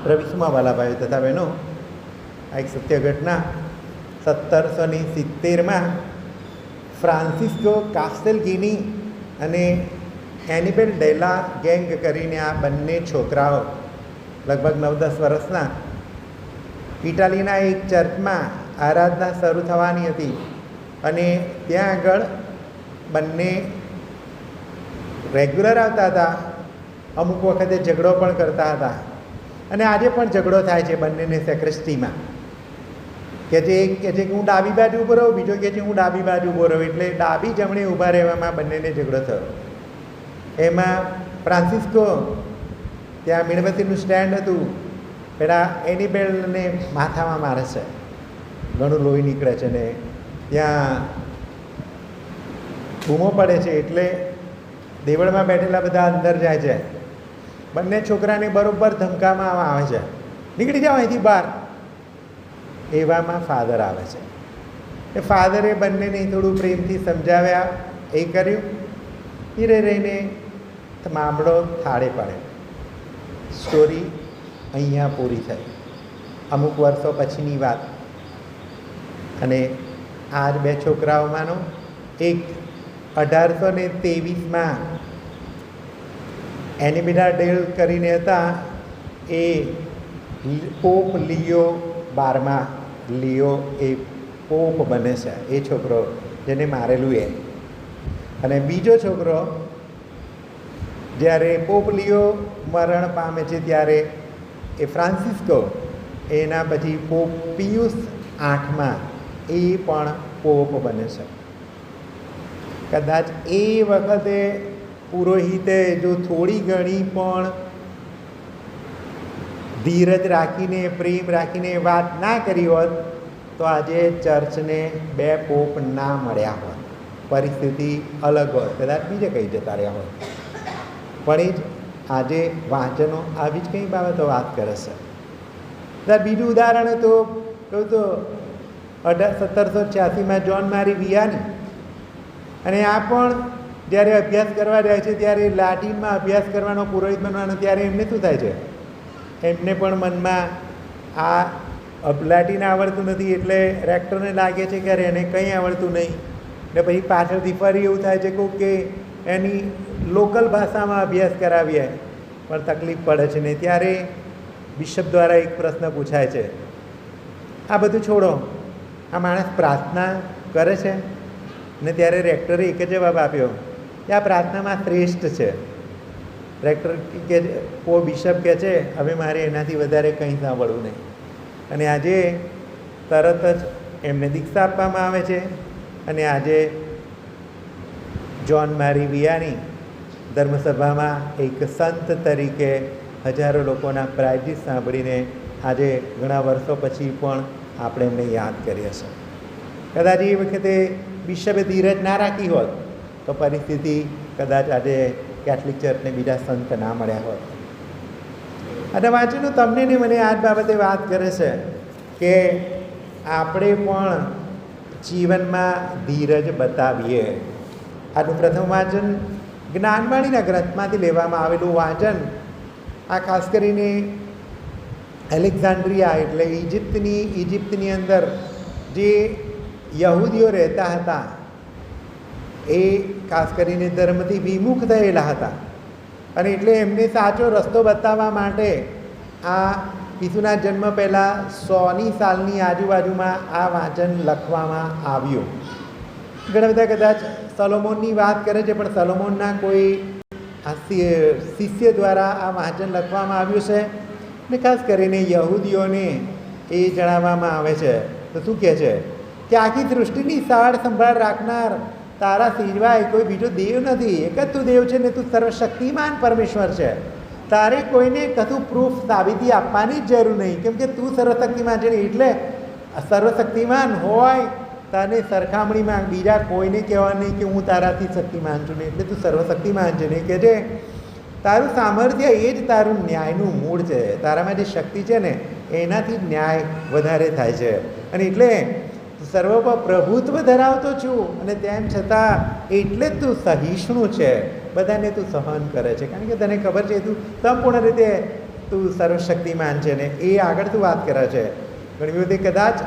પ્રવીસમાં વાલાભાઈ તથા બહેનો, આ એક સત્ય ઘટના 1770માં ફ્રાન્સિસ્કો કાસ્ટેલગીની અને એનિબેલ ડેલા ગેંગ કરીને આ બંને છોકરાઓ લગભગ 9-10 વર્ષના ઇટાલીના એક ચર્ચમાં આરાધના શરૂ થવાની હતી અને ત્યાં આગળ બંને રેગ્યુલર આવતા હતા. અમુક વખતે ઝઘડો પણ કરતા હતા અને આજે પણ ઝઘડો થાય છે બંનેને સેક્રેસ્ટ્રીમાં. કે જે એક કહે છે કે હું ડાબી બાજુ ઊભો રહું, બીજો કહે છે હું ડાબી બાજુ ઊભો રહું, એટલે ડાબી જમણી ઊભા રહેવામાં બંનેને ઝઘડો થયો. એમાં ફ્રાન્સિસ્કો ત્યાં મીણબત્તીનું સ્ટેન્ડ હતું, પેલા એનિબેલને માથામાં મારે છે, ઘણું લોહી નીકળે છે ને ત્યાં બૂમો પડે છે એટલે દેવળમાં બેઠેલા બધા અંદર જાય છે. બંને છોકરાને બરોબર ધમકાવવામાં આવે છે, નીકળી જાઓ અહીંથી બહાર. એવામાં ફાધર આવે છે. એ ફાધરે બંનેને થોડું પ્રેમથી સમજાવ્યા, એ કર્યું. ધીરે રહીને મામલો થાળે પડે. સ્ટોરી અહીંયા પૂરી થઈ. અમુક વર્ષો પછીની વાત. અને આ જ બે છોકરાઓમાંનો એક 1823માં એનિબેલા ડેલ કરીને હતા, એ પોપ લિયો 12મા લિયો એ પોપ બને છે, એ છોકરો જેને મારેલું એ. અને બીજો છોકરો જ્યારે પોપ લિયો મરણ પામે છે ત્યારે એ ફ્રાન્સિસ્કો, એના પછી પોપ પિયુસ 8મા એ પણ પોપ બને છે. કદાચ એ વખતે પુરોહિતે જો થોડી ઘણી પણ ધીરજ રાખીને, પ્રેમ રાખીને વાત ના કરી હોત તો આજે ચર્ચને 2 પોપ ના મળ્યા હોત, પરિસ્થિતિ અલગ હોત, કદાચ બીજે કંઈ જતા રહ્યા હોત. પણ એ જ આજે વાંચનો આવી જ કંઈ બાબતો વાત કરે છે. બીજું ઉદાહરણ તો કહું તો 1786માં જોન મારી વિયાની, અને આ પણ જ્યારે અભ્યાસ કરવા જાય છે ત્યારે લાટિનમાં અભ્યાસ કરવાનો, પુરોહિત બનવાનો, ત્યારે એમને શું થાય છે, એમને પણ મનમાં આ લાટિન આવડતું નથી એટલે રેક્ટરને લાગે છે કે એને કંઈ આવડતું નહીં. એટલે પછી પાછળથી ફરી એવું થાય છે કે એની લોકલ ભાષામાં અભ્યાસ કરાવીએ, પણ તકલીફ પડે છે ને ત્યારે બિશપ દ્વારા એક પ્રશ્ન પૂછાય છે, આ બધું છોડો, આ માણસ પ્રાર્થના કરે છે? ને ત્યારે રેક્ટરે એક જ જવાબ આપ્યો કે આ પ્રાર્થનામાં શ્રેષ્ઠ છે. રેક્ટર કે બિશપ કહે છે હવે મારે એનાથી વધારે કંઈ સાંભળવું નહીં. અને આજે તરત જ એમને દીક્ષા આપવામાં આવે છે. અને આજે જોન મારી વિયાની ધર્મસભામાં એક સંત તરીકે હજારો લોકોના પ્રાઇઝીસ સાંભળીને આજે ઘણા વર્ષો પછી પણ આપણે એમને યાદ કરીએ છીએ. કદાચ એ વખતે બિશપે ધીરજ ના રાખી હોત તો પરિસ્થિતિ કદાચ આજે કેથલિક ચર્ચને બીજા સંત ના મળ્યા હોત. અને વાંચીનું તમને ને મને આ જ બાબતે વાત કરે છે કે આપણે પણ જીવનમાં ધીરજ બતાવીએ. આનું પ્રથમ વાંચન જ્ઞાનવાણીના ગ્રંથમાંથી લેવામાં આવેલું વાંચન. આ ખાસ કરીને એલેક્ઝાન્ડ્રિયા એટલે ઇજિપ્તની અંદર જે યહૂદીઓ રહેતા હતા, એ ખાસ કરીને ધર્મથી વિમુખ થયેલા હતા. અને એટલે એમને સાચો રસ્તો બતાવવા માટે આ ઈસુના જન્મ પહેલાં 100ની સાલની આજુબાજુમાં આ વાંચન લખવામાં આવ્યું. ઘણા બધા કદાચ સલોમોનની વાત કરે છે, પણ સલોમોનના કોઈ શિષ્ય દ્વારા આ વાંચન લખવામાં આવ્યું છે. ને ખાસ કરીને યહૂદીઓને એ જણાવવામાં આવે છે. તો શું કહે છે કે આખી સૃષ્ટિની સાર સંભાળ રાખનાર તારા સિવાય કોઈ બીજો દેવ નથી. એક જ તું દેવ છે ને તું સર્વશક્તિમાન પરમેશ્વર છે. તારે કોઈને કશું પ્રૂફ સાબિતી આપવાની જ જરૂર નહીં, કેમ કે તું સર્વશક્તિમાન છે. એટલે સર્વશક્તિમાન હોય તને સરખામણીમાં બીજા કોઈને કહેવા નહીં કે હું તારાથી શક્તિમાન છું ને એટલે તું સર્વશક્તિમાન છે ને કે જે તારું સામર્થ્ય એ જ તારું ન્યાયનું મૂળ છે. તારામાં જે શક્તિ છે ને એનાથી જ ન્યાય વધારે થાય છે. અને એટલે સર્વ પર પ્રભુત્વ ધરાવતો છું અને તેમ છતાં એટલે જ તું સહિષ્ણુ છે, બધાને તું સહન કરે છે, કારણ કે તને ખબર છે તું સંપૂર્ણ રીતે તું સર્વશક્તિમાન છે ને એ આગળ તું વાત કરે છે. ઘણી વખતે કદાચ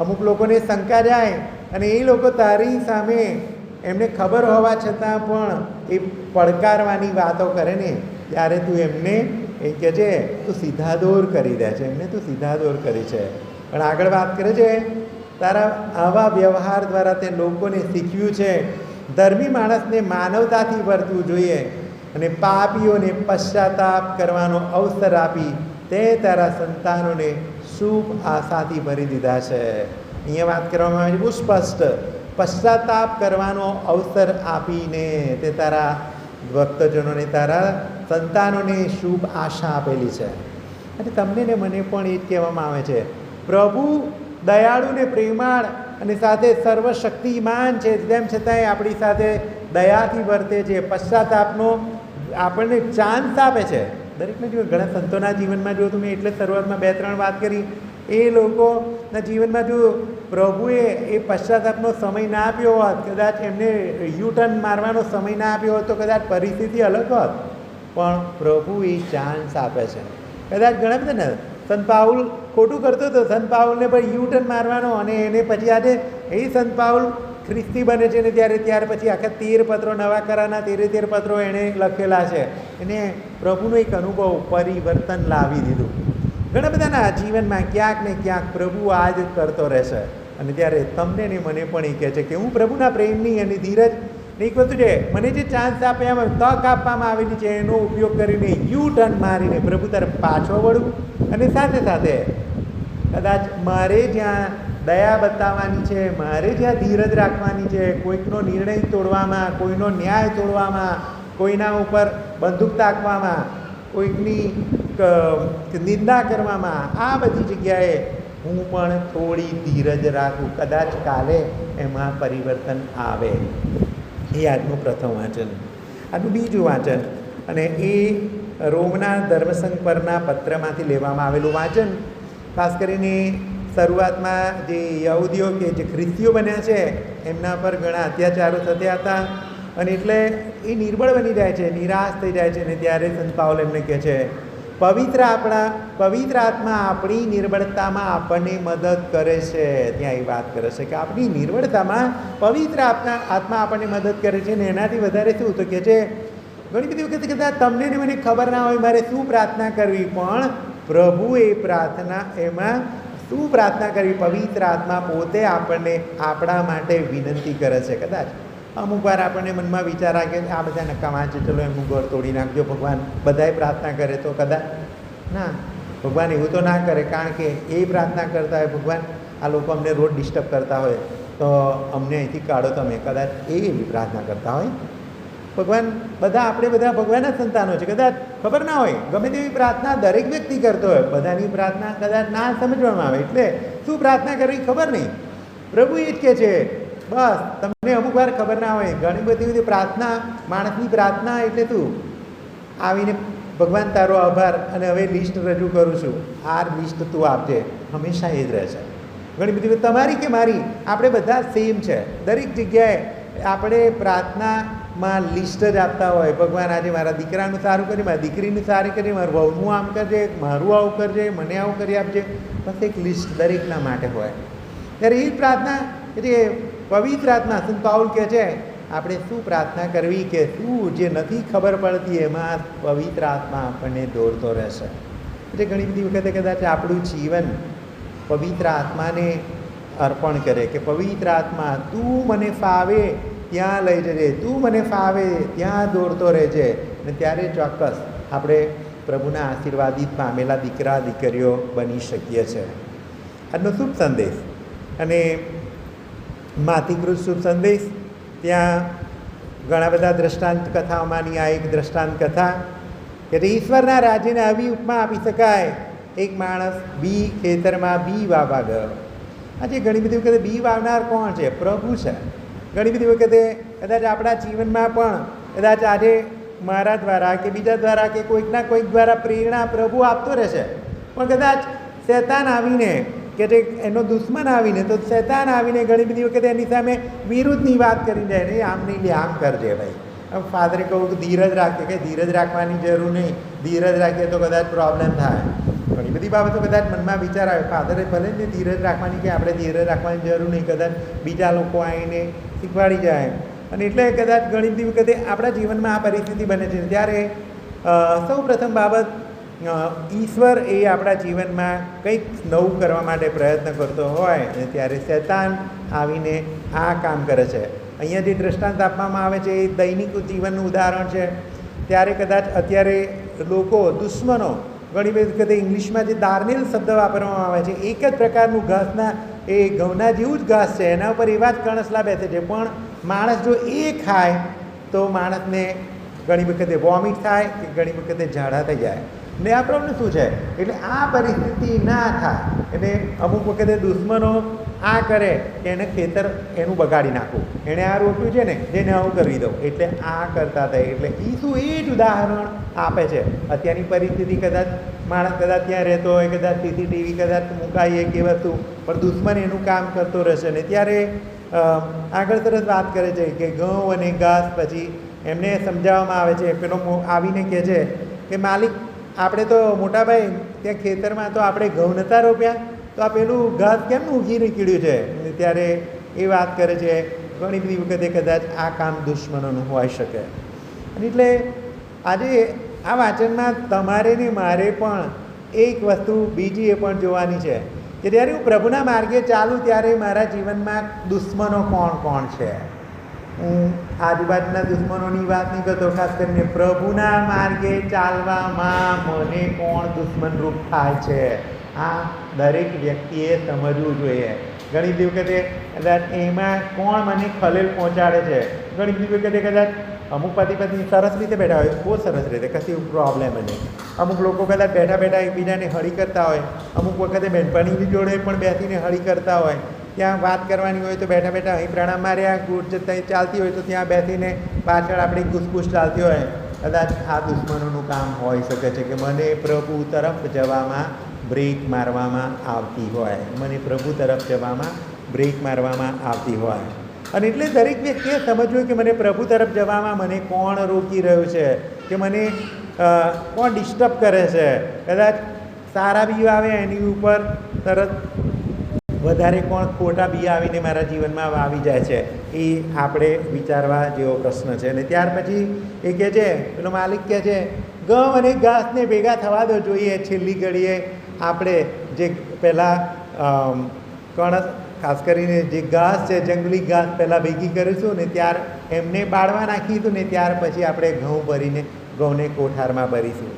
અમુક લોકોને શંકા જાય અને એ લોકો તારી સામે એમને ખબર હોવા છતાં પણ એ પડકારવાની વાતો કરે ને ત્યારે તું એમને એ કહે છે તું સીધાદોર કરી દે છે, એમને તું સીધાદોર કરી છે. પણ આગળ વાત કરે છે તારા આવા વ્યવહાર દ્વારા તે લોકોને શીખ્યું છે ધર્મી માણસને માનવતાથી વર્તવું જોઈએ અને પાપીઓને પશ્ચાતાપ કરવાનો અવસર આપી તે તારા સંતાનોને શુભ આશાથી ભરી દીધા છે. અહીંયા વાત કરવામાં આવે છે બહુ સ્પષ્ટ, પશ્ચાતાપ કરવાનો અવસર આપીને તે તારા ભક્તજનોને તારા સંતાનોને શુભ આશા આપેલી છે. અને તમને ને મને પણ એ જ કહેવામાં આવે છે પ્રભુ દયાળુ ને પ્રેમાળ અને સાથે સર્વશક્તિમાન છે, તેમ છતાંય આપણી સાથે દયાથી વર્તે છે, પશ્ચાતાપનો આપણને ચાન્સ આપે છે. દરેકને જો ઘણા સંતોના જીવનમાં જો તમે એટલે શરૂઆતમાં 2-3 વાત કરી એ લોકોના જીવનમાં જો પ્રભુએ એ પશ્ચાતાપનો સમય ના આપ્યો હોત, કદાચ એમને યુટર્ન મારવાનો સમય ના આપ્યો હોત તો કદાચ પરિસ્થિતિ અલગ હોત. પણ પ્રભુ એ ચાન્સ આપે છે. કદાચ ઘણા બધા ને સંત પાઉલ ખોટું કરતો હતો, સંત પાઉલને પણ યુટર્ન મારવાનો અને એને પછી આજે એ સંત પાઉલ ખ્રિસ્તી બને છે ને ત્યાર પછી આખા 13 પત્રો નવા કરારના 13 પત્રો એણે લખેલા છે. એને પ્રભુનો એક અનુભવ પરિવર્તન લાવી દીધું. ઘણા બધાના જીવનમાં ક્યાંક ને ક્યાંક પ્રભુ આ જ કરતો રહેશે. અને ત્યારે તમને ને મને પણ એ કહે છે કે હું પ્રભુના પ્રેમની અને ધીરજ એક વસ્તુ છે, મને જે ચાન્સ આપવામાં તક આપવામાં આવેલી છે એનો ઉપયોગ કરીને યુ-ટર્ન મારીને પ્રભુ તરફ પાછો વળવું અને સાથે સાથે કદાચ મારે જ્યાં દયા બતાવવાની છે, મારે જ્યાં ધીરજ રાખવાની છે, કોઈકનો નિર્ણય તોડવામાં, કોઈનો ન્યાય તોડવામાં, કોઈના ઉપર બંદૂક તાકવામાં, કોઈકની નિંદા કરવામાં, આ બધી જગ્યાએ હું પણ થોડી ધીરજ રાખું. કદાચ કાલે એમાં પરિવર્તન આવે. એ આજનું પ્રથમ વાંચન. આજનું બીજું વાંચન અને એ રોમના ધર્મસંઘ પરના પત્રમાંથી લેવામાં આવેલું વાંચન. ખાસ કરીને શરૂઆતમાં જે યહૂદીઓ કે જે ખ્રિસ્તીઓ બન્યા છે એમના પર ઘણા અત્યાચારો થતા હતા અને એટલે એ નિર્બળ બની જાય છે, નિરાશ થઈ જાય છે. અને ત્યારે સંત પાઉલ એમને કહે છે પવિત્ર આત્મા આપણી નિર્બળતામાં આપણને મદદ કરે છે. ત્યાં એ વાત કરે છે કે આપણી નિર્બળતામાં પવિત્ર આત્મા આપણને મદદ કરે છે. ને એનાથી વધારે શું તો કહે છે ઘણી બધી વખત કદાચ તમને ને મને ખબર ના હોય મારે શું પ્રાર્થના કરવી, પણ પ્રભુ એ પ્રાર્થના એમાં શું પ્રાર્થના કરવી, પવિત્ર આત્મા પોતે આપણને આપણા માટે વિનંતી કરે છે. કદાચ અમુક વાર આપણને મનમાં વિચાર આવે કે આ બધા નકામા છે, ચલો એમનું ઘર તોડી નાખજો. ભગવાન બધાએ પ્રાર્થના કરે તો કદાચ ના, ભગવાન એવું તો ના કરે, કારણ કે એ પ્રાર્થના કરતા હોય ભગવાન આ લોકો અમને રોજ ડિસ્ટર્બ કરતા હોય તો અમને અહીંથી કાઢો તમે, કદાચ એ એવી પ્રાર્થના કરતા હોય. ભગવાન આપણે બધા ભગવાનના સંતાનો છે. કદાચ ખબર ના હોય, ગમે તેવી પ્રાર્થના દરેક વ્યક્તિ કરતો હોય, બધાની પ્રાર્થના કદાચ ના સમજવામાં આવે એટલે શું પ્રાર્થના કરવી ખબર નહીં. પ્રભુ એ જ કહે છે બસ તમને અમુક વાર ખબર ના હોય, ઘણી બધી પ્રાર્થના, માણસની પ્રાર્થના એટલે તું આવીને ભગવાન તારો આભાર અને હવે લિસ્ટ રજૂ કરું છું, આ લિસ્ટ તું આપજે, હંમેશા એ જ રહેશે. ઘણી બધી તમારી કે મારી આપણે બધા સેમ છે. દરેક જગ્યાએ આપણે પ્રાર્થનામાં લિસ્ટ જ આપતા હોય, ભગવાન આજે મારા દીકરાનું સારું કરજે, મારી દીકરીનું સારું કરજે, મારું વહુનું આમ કરજે, મારું આવું કરજે, મને આવું કરી આપજે. બસ એક લિસ્ટ દરેકના માટે હોય. ત્યારે એ પ્રાર્થના એટલે પવિત્ર આત્મા સંત પાઉલ કહે છે આપણે શું પ્રાર્થના કરવી કે શું જે નથી ખબર પડતી એમાં પવિત્ર આત્મા આપણને દોરતો રહેશે. એટલે ઘણી બધી વખતે કદાચ આપણું જીવન પવિત્ર આત્માને અર્પણ કરે કે પવિત્ર આત્મા તું મને ફાવે ત્યાં લઈ જજે, તું મને ફાવે ત્યાં દોરતો રહેજે. અને ત્યારે ચોક્કસ આપણે પ્રભુના આશીર્વાદિત પામેલા દીકરા દીકરીઓ બની શકીએ છીએ. આજનો શુભ સંદેશ અને માતિકૃત શુભ સંદેશ, ત્યાં ઘણા બધા દ્રષ્ટાંત કથાઓમાંની આ એક દ્રષ્ટાંત કથા કે ઈશ્વરના રાજ્યને આવી ઉપમા આપી શકાય. એક માણસ ખેતરમાં બી વાવવા ગયો. આજે ઘણી બધી વખતે બી વાવનાર કોણ છે? પ્રભુ છે. ઘણી બધી વખતે કદાચ આપણા જીવનમાં પણ કદાચ આજે મારા દ્વારા કે બીજા દ્વારા કે કોઈકના કોઈક દ્વારા પ્રેરણા પ્રભુ આપતો રહેશે, પણ કદાચ શૈતાન આવીને કે જે એનો દુશ્મન આવીને તો શૈતાન આવીને ઘણી બધી વખતે એની સામે વિરુદ્ધની વાત કરી જાય, નહીં આમ નહીં લે આમ કરજે ભાઈ, ફાધરે કહું કે ધીરજ રાખે, કે ધીરજ રાખવાની જરૂર નહીં, ધીરજ રાખીએ તો કદાચ પ્રોબ્લેમ થાય. ઘણી બધી બાબતો કદાચ મનમાં વિચાર આવે. ફાધરે ભલે ને ધીરજ રાખવાની કે આપણે ધીરજ રાખવાની જરૂર નહીં, કદાચ બીજા લોકો આવીને શીખવાડી જાય. અને એટલે કદાચ ઘણી બધી વખતે આપણા જીવનમાં આ પરિસ્થિતિ બને છે. ત્યારે સૌ પ્રથમ બાબત, ઈશ્વર એ આપણા જીવનમાં કંઈક નવું કરવા માટે પ્રયત્ન કરતો હોય અને ત્યારે શૈતાન આવીને આ કામ કરે છે. અહીંયા જે દૃષ્ટાંત આપવામાં આવે છે એ દૈનિક જીવનનું ઉદાહરણ છે. ત્યારે કદાચ અત્યારે લોકો, દુશ્મનો, ઘણી બધી વખતે ઇંગ્લિશમાં જે દાર્નેલ શબ્દ વાપરવામાં આવે છે, એક જ પ્રકારનું ઘાસના, એ ઘઉંના જેવું જ ઘાસ છે, એના ઉપર એવા જ કણસલા બેસે છે. પણ માણસ જો એ ખાય તો માણસને ઘણી વખતે વોમિટ થાય કે ઘણી વખતે ઝાડા થઈ જાય. ને આ પ્રોબ્લેમ શું છે? એટલે આ પરિસ્થિતિ ના થાય. એટલે અમુક વખતે દુશ્મનો આ કરે કે એને ખેતર એનું બગાડી નાખવું, એણે આ રોપ્યું છે ને જેને આવું કરી દઉં, એટલે આ કરતા થાય. એટલે એ શું, એ જ ઉદાહરણ આપે છે. અત્યારની પરિસ્થિતિ કદાચ માણસ કદાચ ત્યાં રહેતો હોય, કદાચ સીસીટીવી કદાચ મુકાઈએ કે વસ્તુ, પણ દુશ્મન એનું કામ કરતો રહેશે. ને ત્યારે આગળ સરસ વાત કરે છે કે ઘઉં અને ઘાસ, પછી એમને સમજાવવામાં આવે છે, પેલો આવીને કહે છે કે માલિક, આપણે તો મોટાભાઈ ત્યાં ખેતરમાં તો આપણે ઘઉં નહોતા રોપ્યા, તો આ પેલું ઘાસ કેમનું ઉગી નીકળ્યું છે? ત્યારે એ વાત કરે છે, ઘણી બધી વખતે કદાચ આ કામ દુશ્મનોનું હોઈ શકે. અને એટલે આજે આ વાંચનમાં તમારે ને મારે પણ એક વસ્તુ બીજી એ પણ જોવાની છે કે જ્યારે હું પ્રભુના માર્ગે ચાલું ત્યારે મારા જીવનમાં દુશ્મનો કોણ કોણ છે. હું આજુબાજુના દુશ્મનોની વાત નહીં કરતો, ખાસ કરીને પ્રભુના માર્ગે ચાલવામાં મને કોણ દુશ્મનરૂપ થાય છે, આ દરેક વ્યક્તિએ સમજવું જોઈએ. ઘણી બધી વખતે કદાચ એમાં કોણ મને ખલેલ પહોંચાડે છે. ઘણી બધી વખતે કદાચ અમુક પતિ પત્ની સરસ રીતે બેઠા હોય, બહુ સરસ રીતે, કશી પ્રોબ્લેમ નહીં. અમુક લોકો કદાચ બેઠા બેઠા એકબીજાને હળી કરતા હોય, અમુક વખતે બહેનપણીની જોડે પણ બેસીને હળી કરતા હોય. ત્યાં વાત કરવાની હોય તો બેઠા બેઠા અહીં પ્રણામ માર્યા, ગુડ ચાલતી હોય તો ત્યાં બેસીને પાછળ આપણી ઘૂસપૂસ ચાલતી હોય. કદાચ આ દુશ્મનોનું કામ હોઈ શકે છે કે મને પ્રભુ તરફ જવામાં બ્રેક મારવામાં આવતી હોય, મને પ્રભુ તરફ જવામાં બ્રેક મારવામાં આવતી હોય. અને એટલે દરેક વ્યક્તિએ સમજવું કે મને પ્રભુ તરફ જવામાં મને કોણ રોકી રહ્યું છે, કે મને કોણ ડિસ્ટર્બ કરે છે. કદાચ સારા બી આવે એની ઉપર તરત વધારે કોણ ખોટા બી આવીને મારા જીવનમાં આવી જાય છે, એ આપણે વિચારવા જેવો પ્રશ્ન છે. અને ત્યાર પછી એ કહે છે, પેલો માલિક કહે છે, ઘઉં અને ઘાસને ભેગા થવા દો, જોઈએ છેલ્લી ઘડીએ આપણે જે પહેલાં ખાસ કરીને જે ઘાસ છે, જંગલી ઘાસ પહેલાં ભેગી કરીશું ને ત્યાર એમને બાળવા નાખીશું ને ત્યાર પછી આપણે ઘઉં ભરીને ઘઉંને કોઠારમાં ભરીશું.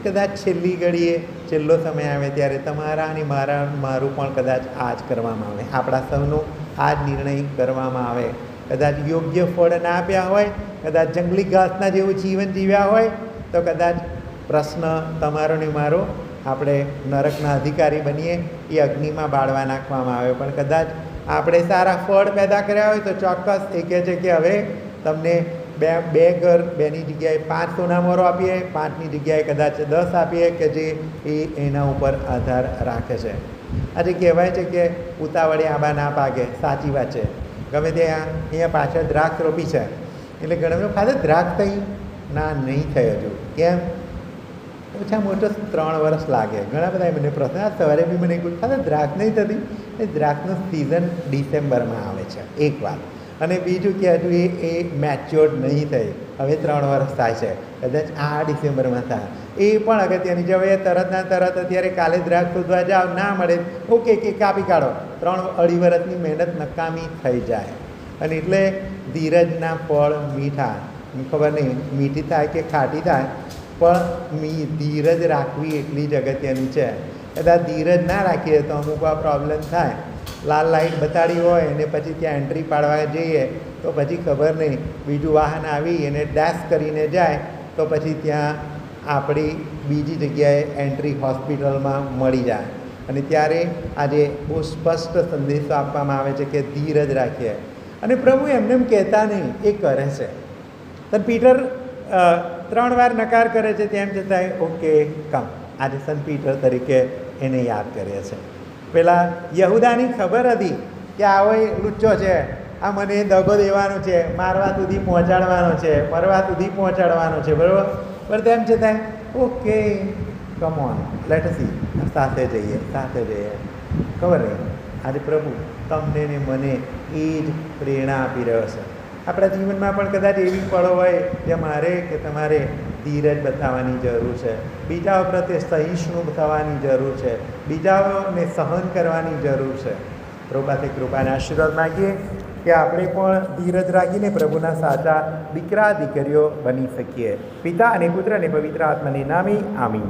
કદાચ છેલ્લી ઘડીએ છેલ્લો સમય આવે ત્યારે તમારા અને મારું પણ કદાચ આ જ કરવામાં આવે, આપણા સૌનો આ જ નિર્ણય કરવામાં આવે. કદાચ યોગ્ય ફળ ના આપ્યા હોય, કદાચ જંગલી ઘાસના જેવું જીવન જીવ્યા હોય તો કદાચ પ્રશ્ન તમારો ને મારો, આપણે નરકના અધિકારી બનીએ, એ અગ્નિમાં બાળવા નાખવામાં આવે. પણ કદાચ આપણે સારા ફળ પેદા કર્યા હોય તો ચોક્કસ એ કહે છે કે હવે તમને બે ઘર, બેની જગ્યાએ 5 સોનામોરો આપીએ, 5ની જગ્યાએ કદાચ 10 આપીએ, કે જે એના ઉપર આધાર રાખે છે. આજે કહેવાય છે કે ઉતાવળે આંબા ના પાકે, સાચી વાત છે. ગમે ત્યાં અહીંયા પાછળ દ્રાક્ષ રોપી છે, એટલે ઘણા ફાધર દ્રાક્ષ થઈ ના નહીં થઈ હજુ, કેમ? ઓછામાં ઓછો 3 વર્ષ લાગે. ઘણા બધા મને પ્રશ્ન, આ સવારે બી મને કહ્યું, ફાધર દ્રાક્ષ નહીં થતી. એ દ્રાક્ષનું સિઝન ડિસેમ્બરમાં આવે છે એક વાર, અને બીજું કે હજુ એ મેચ્યોર્ડ નહીં થઈ, હવે 3 વર્ષ થાય છે, કદાચ આ ડિસેમ્બરમાં થાય. એ પણ અગત્યની છે. હવે તરત ના તરત અત્યારે કાલે દ્રાક્ષ શોધવા જાઓ, ના મળે, ઓકે કે કાપી કાઢો, 3-2.5 વર્ષની મહેનત નકામી થઈ જાય. અને એટલે ધીરજના ફળ મીઠા, ખબર નહીં મીઠી થાય કે ખાટી થાય, પણ ધીરજ રાખવી એટલી જ અગત્યની છે. કદાચ ધીરજ ના રાખીએ તો અમુક આ પ્રોબ્લેમ થાય. લાલ લાઇટ બતાડી હોય અને પછી ત્યાં એન્ટ્રી પાડવા જઈએ તો પછી ખબર નહીં બીજું વાહન આવી અને ડેશ કરીને જાય તો પછી ત્યાં આપણી બીજી જગ્યાએ એન્ટ્રી હોસ્પિટલમાં મળી જાય. અને ત્યારે આજે બહુ સ્પષ્ટ સંદેશો આપવામાં આવે છે કે ધીરજ રાખીએ. અને પ્રભુ એમને એમ કહેતા નહીં, એ કરે છે. તો પીટર 3 વાર નકાર કરે છે, તેમ છતાંય ઓકે કમ, આજે સંત પીટર તરીકે એને યાદ કરીએ છે. પેલા યહુદાની ખબર હતી કે આવો લુચ્ચો છે, આ મને દગો દેવાનો છે, મારવા સુધી પહોંચાડવાનો છે, મરવા સુધી પહોંચાડવાનો છે, બરાબર. પણ તેમ છતાં okay come on let see, સાથે જઈએ. ખબર નહીં આજે પ્રભુ તમને ને મને એ જ પ્રેરણા આપી રહ્યો છે. આપણા જીવનમાં પણ કદાચ એવી પળો હોય જે મારે કે તમારે ધીરજ બતાવવાની જરૂર છે, બીજાઓ પ્રત્યે સહિષ્ણુ થવાની જરૂર છે, બીજાઓને સહન કરવાની જરૂર છે. પ્રભુ પાસે કૃપાના આશીર્વાદ માગીએ કે આપણે પણ ધીરજ રાખીને પ્રભુના સાચા દીકરા દીકરીઓ બની શકીએ. પિતા અને પુત્ર અને પવિત્ર આત્માને નામે આમીન.